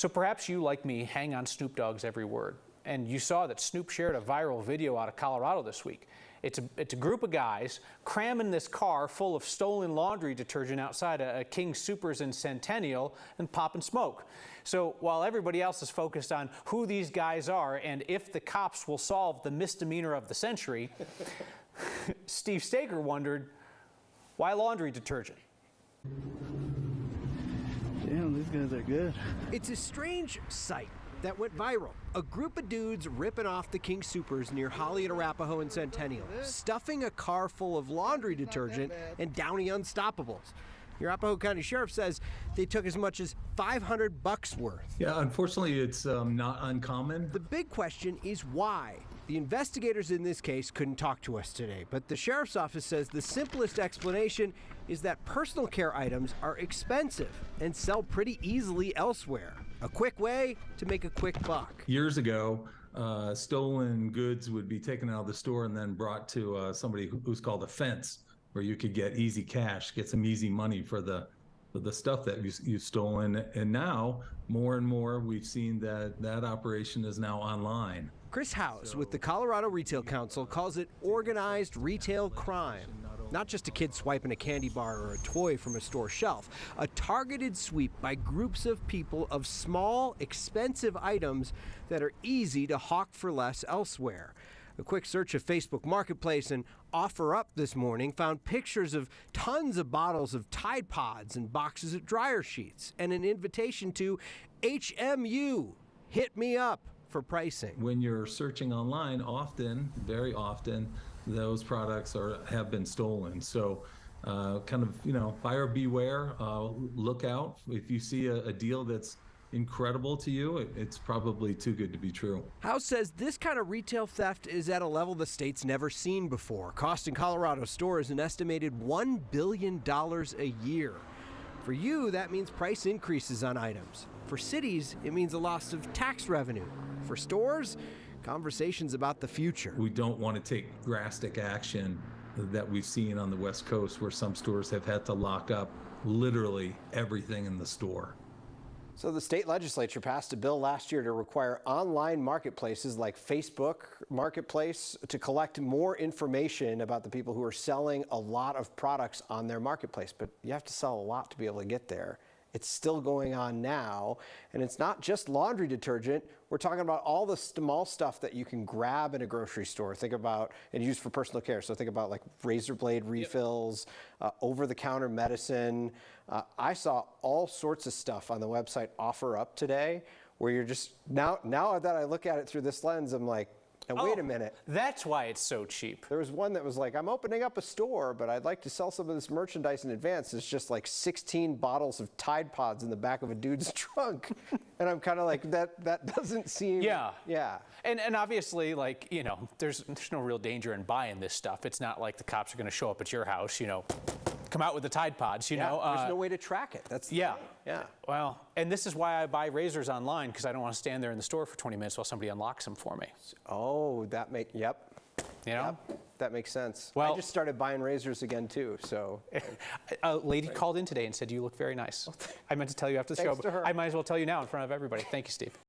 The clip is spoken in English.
So perhaps you, like me, hang on Snoop Dogg's every word. And you saw that Snoop shared a viral video out of Colorado this week. It's a group of guys cramming this car full of stolen laundry detergent outside a King Soopers in Centennial and popping smoke. So while everybody else is focused on who these guys are and if the cops will solve the misdemeanor of the century, Steve Staker wondered, why laundry detergent? Damn, these guys are good. It's a strange sight that went viral. A group of dudes ripping off the King Soopers near Holly at Arapahoe and Centennial, stuffing a car full of laundry detergent and Downy Unstoppables. The Arapahoe County Sheriff says they took as much as $500 worth. Yeah, unfortunately, it's not uncommon. The big question is why. The investigators in this case couldn't talk to us today, but the sheriff's office says the simplest explanation is that personal care items are expensive and sell pretty easily elsewhere. A quick way to make a quick buck. Years ago, stolen goods would be taken out of the store and then brought to somebody who's called a fence, where you could get easy cash, get some easy money for the stuff that you've stolen. And now, more and more, we've seen that operation is now online. Chris House with the Colorado Retail Council calls it organized retail crime. Not just a kid swiping a candy bar or a toy from a store shelf, a targeted sweep by groups of people of small, expensive items that are easy to hawk for less elsewhere. A quick search of Facebook Marketplace and OfferUp this morning found pictures of tons of bottles of Tide Pods and boxes of dryer sheets and an invitation to HMU, hit me up, for pricing. When you're searching online, often, very often, those products have been stolen. So kind of, buyer beware, look out. If you see a deal that's incredible to you, it's probably too good to be true. House says this kind of retail theft is at a level the state's never seen before, costing Colorado stores an estimated $1 billion a year. For you, that means price increases on items. For cities, it means a loss of tax revenue. For stores, conversations about the future. We don't want to take drastic action that we've seen on the West Coast, where some stores have had to lock up literally everything in the store. So the state legislature passed a bill last year to require online marketplaces like Facebook Marketplace to collect more information about the people who are selling a lot of products on their marketplace. But you have to sell a lot to be able to get there. It's still going on now, and it's not just laundry detergent. We're talking about all the small stuff that you can grab in a grocery store. Think about and use for personal care. So think about like razor blade refills, over-the-counter medicine. I saw all sorts of stuff on the website OfferUp today, where you're just now that I look at it through this lens, I'm like, and wait a minute. That's why it's so cheap. There was one that was like, I'm opening up a store, but I'd like to sell some of this merchandise in advance. It's just like 16 bottles of Tide Pods in the back of a dude's trunk. And I'm kind of like, that doesn't seem. Yeah. Yeah. And obviously, like, there's no real danger in buying this stuff. It's not like the cops are going to show up at your house, come out with the Tide Pods, know. There's no way to track it. That's yeah. Yeah. Well, and this is why I buy razors online, because I don't want to stand there in the store for 20 minutes while somebody unlocks them for me. Oh, yep. Yep, that makes sense. Well, I just started buying razors again too, so. A lady called in today and said, you look very nice. I meant to tell you after the show, Thanks to her. I might as well tell you now in front of everybody. Thank you, Steve.